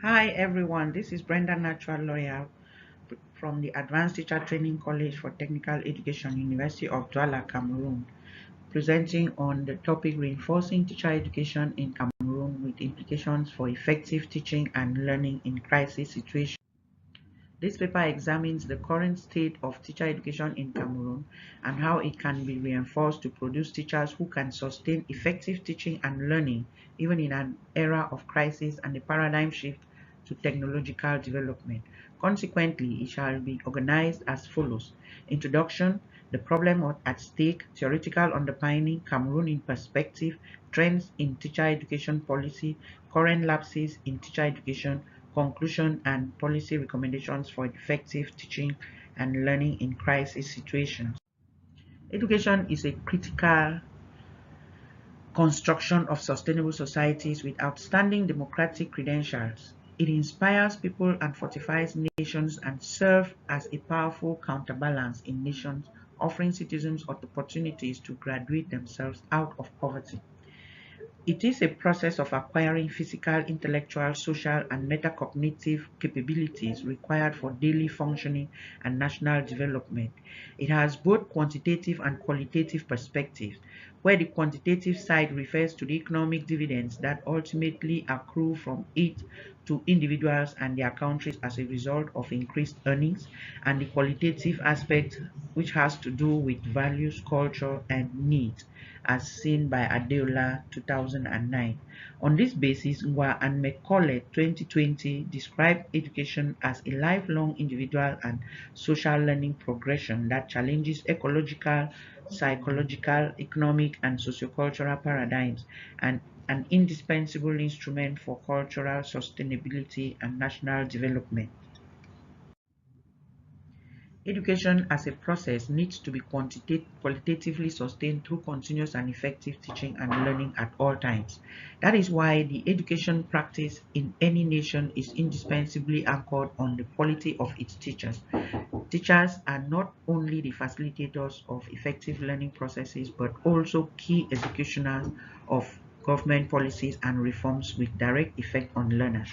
Hi everyone, this is Brenda Natural Lawyer from the Advanced Teacher Training College for Technical Education, University of Douala, Cameroon, presenting on the topic Reinforcing Teacher Education in Cameroon with Implications for Effective Teaching and Learning in Crisis Situations. This paper examines the current state of teacher education in Cameroon and how it can be reinforced to produce teachers who can sustain effective teaching and learning even in an era of crisis and a paradigm shift to technological development. Consequently, it shall be organized as follows. Introduction, the problem at stake, theoretical underpinning, Cameroon in perspective, trends in teacher education policy, current lapses in teacher education, conclusion and policy recommendations for effective teaching and learning in crisis situations. Education is a critical construction of sustainable societies with outstanding democratic credentials. It inspires people and fortifies nations and serves as a powerful counterbalance in nations, offering citizens opportunities to graduate themselves out of poverty. It is a process of acquiring physical, intellectual, social, and metacognitive capabilities required for daily functioning and national development. It has both quantitative and qualitative perspectives, where the quantitative side refers to the economic dividends that ultimately accrue from it to individuals and their countries as a result of increased earnings, and the qualitative aspect, which has to do with values, culture, and needs as seen by Adeola 2009. On this basis, Ngwa and McCullough 2020 described education as a lifelong individual and social learning progression that challenges ecological, psychological, economic, and sociocultural paradigms and an indispensable instrument for cultural sustainability and national development. Education as a process needs to be qualitatively sustained through continuous and effective teaching and learning at all times. That is why the education practice in any nation is indispensably anchored on the quality of its teachers. Teachers are not only the facilitators of effective learning processes but also key executioners of government policies and reforms with direct effect on learners.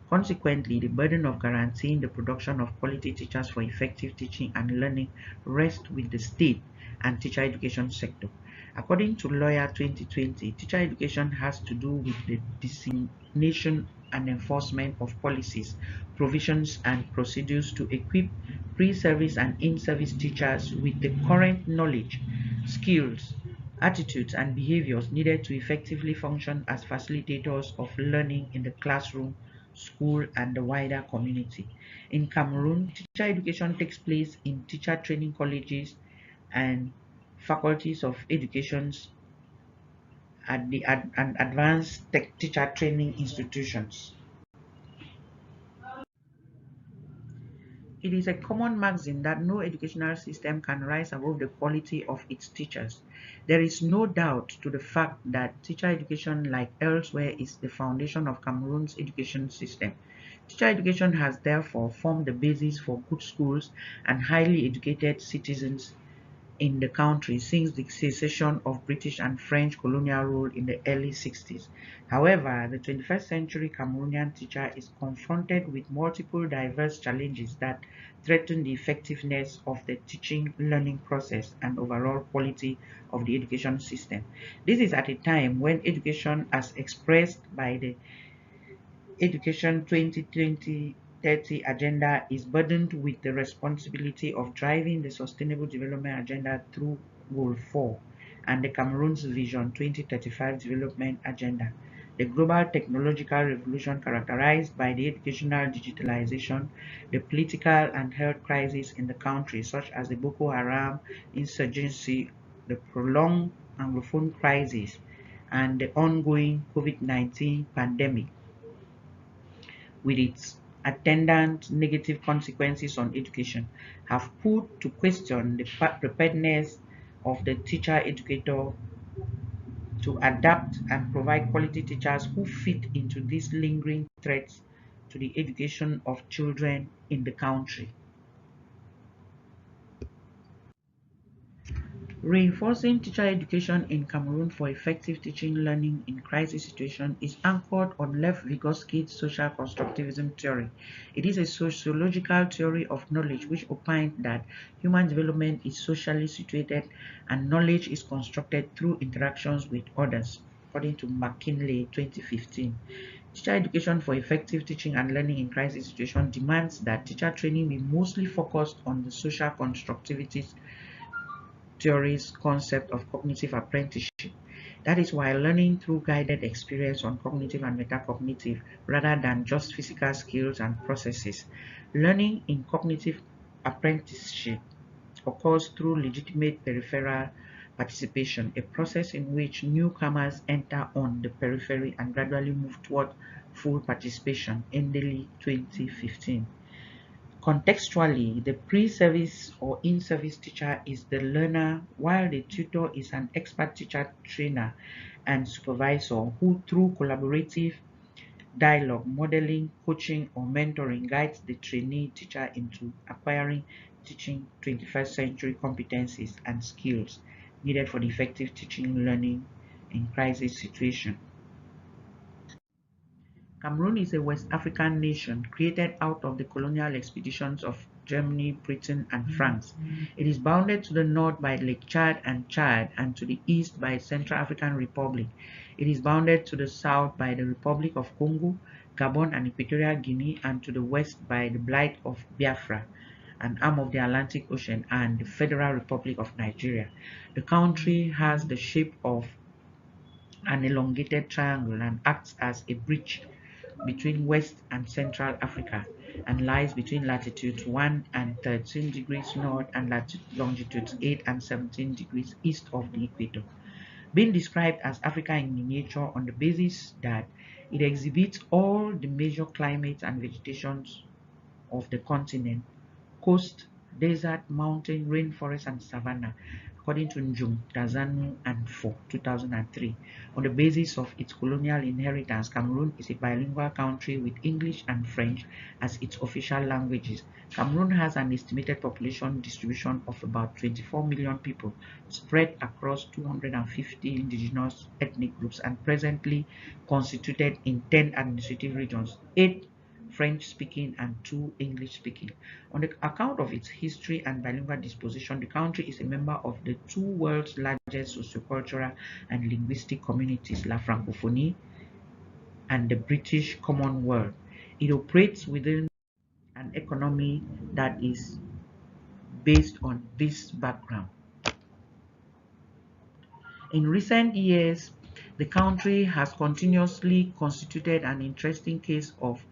Consequently, the burden of guaranteeing the production of quality teachers for effective teaching and learning rests with the state and teacher education sector. According to Lawyer 2020, teacher education has to do with the dissemination and enforcement of policies, provisions, and procedures to equip pre-service and in-service teachers with the current knowledge, skills, attitudes, and behaviors needed to effectively function as facilitators of learning in the classroom, school, and the wider community. In Cameroon, teacher education takes place in teacher training colleges and faculties of education at the and advanced teacher training institutions. It is a common maxim that no educational system can rise above the quality of its teachers. There is no doubt to the fact that teacher education, like elsewhere, is the foundation of Cameroon's education system. Teacher education has therefore formed the basis for good schools and highly educated citizens in the country since the cessation of British and French colonial rule in the early 60s. However, the 21st century Cameroonian teacher is confronted with multiple diverse challenges that threaten the effectiveness of the teaching learning process and overall quality of the education system. This is at a time when education, as expressed by the Education 2020-30 agenda, is burdened with the responsibility of driving the Sustainable Development Agenda through Goal 4 and the Cameroon's Vision 2035 Development Agenda. The global technological revolution characterized by the educational digitalization, the political and health crisis in the country, such as the Boko Haram insurgency, the prolonged Anglophone crisis, and the ongoing COVID-19 pandemic with its attendant negative consequences on education, have put to question the preparedness of the teacher educator to adapt and provide quality teachers who fit into these lingering threats to the education of children in the country. Reinforcing teacher education in Cameroon for effective teaching learning in crisis situations is anchored on Lev Vygotsky's social constructivism theory. It is a sociological theory of knowledge which opines that human development is socially situated and knowledge is constructed through interactions with others, according to McKinley 2015. Teacher education for effective teaching and learning in crisis situations demands that teacher training be mostly focused on the social constructivist theory's concept of cognitive apprenticeship. That is why learning through guided experience on cognitive and metacognitive rather than just physical skills and processes. Learning in cognitive apprenticeship occurs through legitimate peripheral participation, a process in which newcomers enter on the periphery and gradually move toward full participation. Endely 2015. Contextually, the pre-service or in-service teacher is the learner, while the tutor is an expert teacher, trainer, and supervisor who, through collaborative dialogue, modeling, coaching, or mentoring, guides the trainee teacher into acquiring teaching 21st century competencies and skills needed for the effective teaching learning in crisis situations. Cameroon is a West African nation created out of the colonial expeditions of Germany, Britain, and France. It is bounded to the north by Lake Chad and to the east by Central African Republic. It is bounded to the south by the Republic of Congo, Gabon, and Equatorial Guinea, and to the west by the Bight of Biafra, an arm of the Atlantic Ocean, and the Federal Republic of Nigeria. The country has the shape of an elongated triangle and acts as a bridge between West and Central Africa and lies between latitudes 1 and 13 degrees north and longitudes 8 and 17 degrees east of the equator, being described as Africa in miniature on the basis that it exhibits all the major climates and vegetations of the continent: coast, desert, mountain, rainforest, and savanna, according to Njung, Dazanu, and Fo, 2003. On the basis of its colonial inheritance, Cameroon is a bilingual country with English and French as its official languages. Cameroon has an estimated population distribution of about 24 million people spread across 250 indigenous ethnic groups and presently constituted in 10 administrative regions, 8 French-speaking and 2 English-speaking. On the account of its history and bilingual disposition, the country is a member of the two world's largest sociocultural and linguistic communities, La Francophonie and the British Commonwealth. It operates within an economy that is based on this background. In recent years, the country has continuously constituted an interesting case of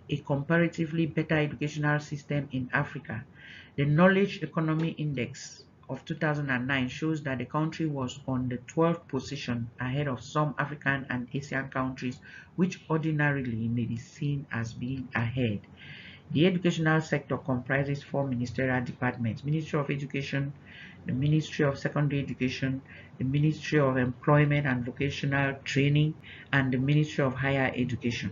a comparatively better educational system in Africa. The Knowledge Economy Index of 2009 shows that the country was on the 12th position, ahead of some African and Asian countries which ordinarily may be seen as being ahead. The educational sector comprises 4 ministerial departments: Ministry of Education, the Ministry of Secondary Education, the Ministry of Employment and Vocational Training, and the Ministry of Higher Education.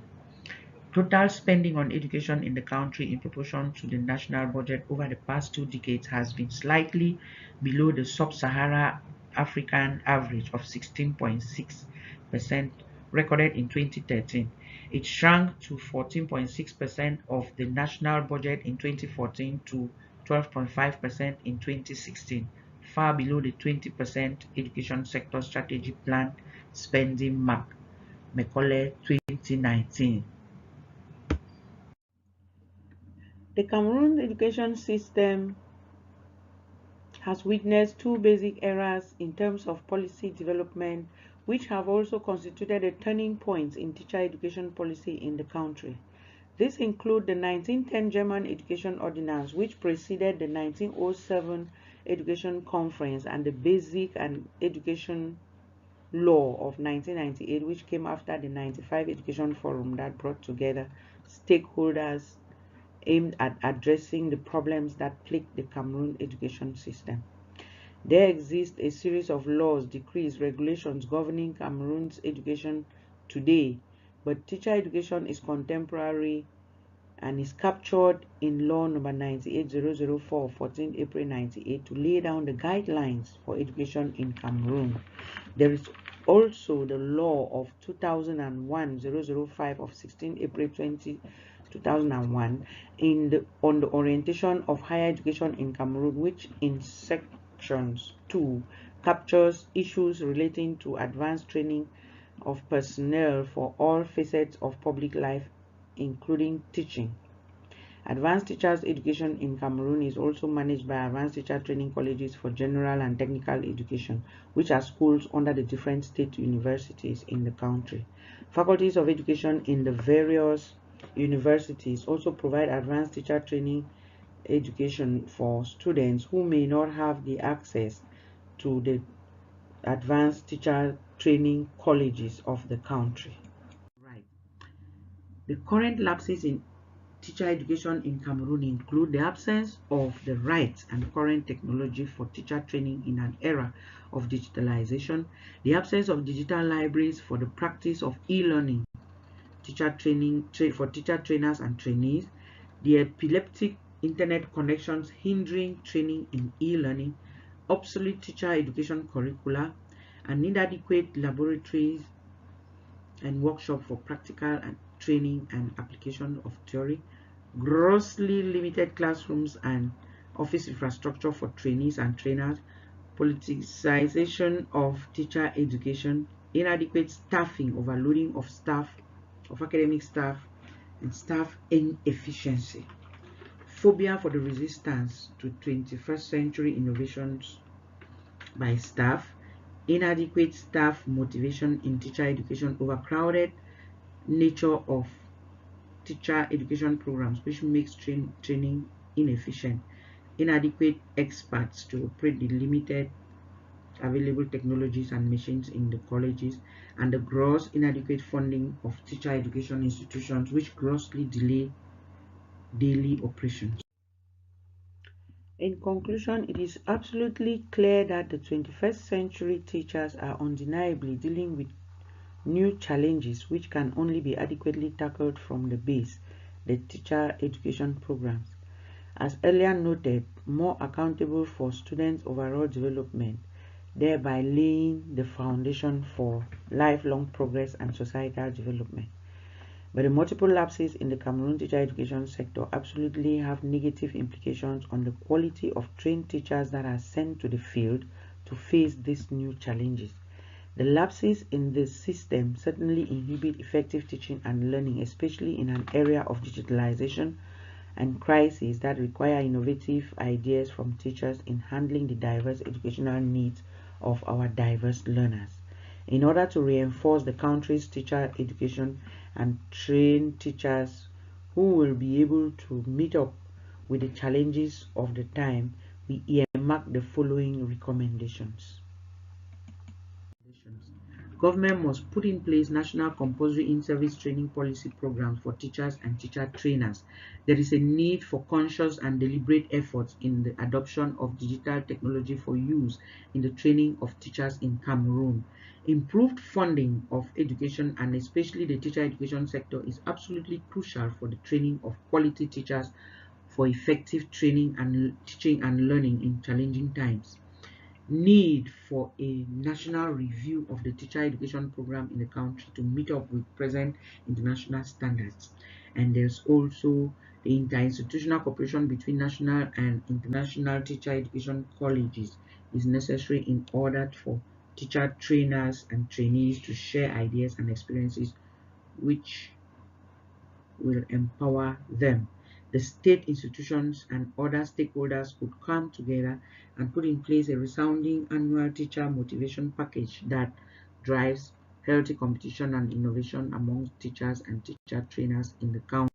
Total spending on education in the country in proportion to the national budget over the past 2 decades has been slightly below the sub-Saharan African average of 16.6% recorded in 2013. It shrank to 14.6% of the national budget in 2014 to 12.5% in 2016, far below the 20% education sector strategy plan spending mark, Macaulay 2019. The Cameroon education system has witnessed two basic eras in terms of policy development, which have also constituted a turning point in teacher education policy in the country. These include the 1910 German Education Ordinance, which preceded the 1907 Education Conference, and the Basic and Education Law of 1998, which came after the 95 Education Forum that brought together stakeholders aimed at addressing the problems that plague the Cameroon education system. There exists a series of laws, decrees, regulations governing Cameroon's education today, but teacher education is contemporary and is captured in Law number 98004 of 14 April 98 to lay down the guidelines for education in Cameroon. There is also the Law of 2001-005 of 16 April 2001 on the orientation of higher education in Cameroon, which in sections 2 captures issues relating to advanced training of personnel for all facets of public life, including teaching. Advanced Teachers Education in Cameroon is also managed by Advanced Teacher Training Colleges for General and Technical Education, which are schools under the different state universities in the country. Faculties of education in the various universities also provide advanced teacher training education for students who may not have the access to the advanced teacher training colleges of the country. Right. The current lapses in teacher education in Cameroon include the absence of the right and current technology for teacher training in an era of digitalization, the absence of digital libraries for the practice of e-learning, teacher training for teacher trainers and trainees, the epileptic internet connections hindering training in e-learning, obsolete teacher education curricula, and inadequate laboratories and workshops for practical and training and application of theory, grossly limited classrooms and office infrastructure for trainees and trainers, politicization of teacher education, inadequate staffing, overloading of staff, of academic staff, and staff inefficiency, phobia for the resistance to 21st century innovations by staff, inadequate staff motivation in teacher education, overcrowded nature of teacher education programs, which makes training inefficient, inadequate experts to operate the limited available technologies and machines in the colleges, and the gross inadequate funding of teacher education institutions, which grossly delay daily operations. In conclusion, it is absolutely clear that the 21st century teachers are undeniably dealing with new challenges which can only be adequately tackled from the base, the teacher education programs. As earlier noted, more accountable for students' overall development, thereby laying the foundation for lifelong progress and societal development. But the multiple lapses in the Cameroon teacher education sector absolutely have negative implications on the quality of trained teachers that are sent to the field to face these new challenges. The lapses in the system certainly inhibit effective teaching and learning, especially in an area of digitalization and crises that require innovative ideas from teachers in handling the diverse educational needs of our diverse learners. In order to reinforce the country's teacher education and train teachers who will be able to meet up with the challenges of the time, we earmark the following recommendations. Government must put in place national compulsory in-service training policy programs for teachers and teacher trainers. There is a need for conscious and deliberate efforts in the adoption of digital technology for use in the training of teachers in Cameroon. Improved funding of education, and especially the teacher education sector, is absolutely crucial for the training of quality teachers for effective training and teaching and learning in challenging times. Need for a national review of the teacher education program in the country to meet up with present international standards. And there's also the interinstitutional cooperation between national and international teacher education colleges is necessary in order for teacher trainers and trainees to share ideas and experiences which will empower them. The state institutions and other stakeholders could come together and put in place a resounding annual teacher motivation package that drives healthy competition and innovation among teachers and teacher trainers in the country.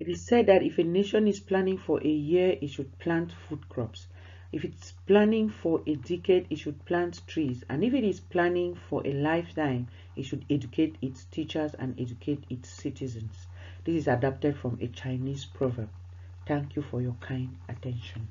It is said that if a nation is planning for a year, it should plant food crops. If it's planning for a decade, it should plant trees. And if it is planning for a lifetime, it should educate its teachers and educate its citizens. This is adapted from a Chinese proverb. Thank you for your kind attention.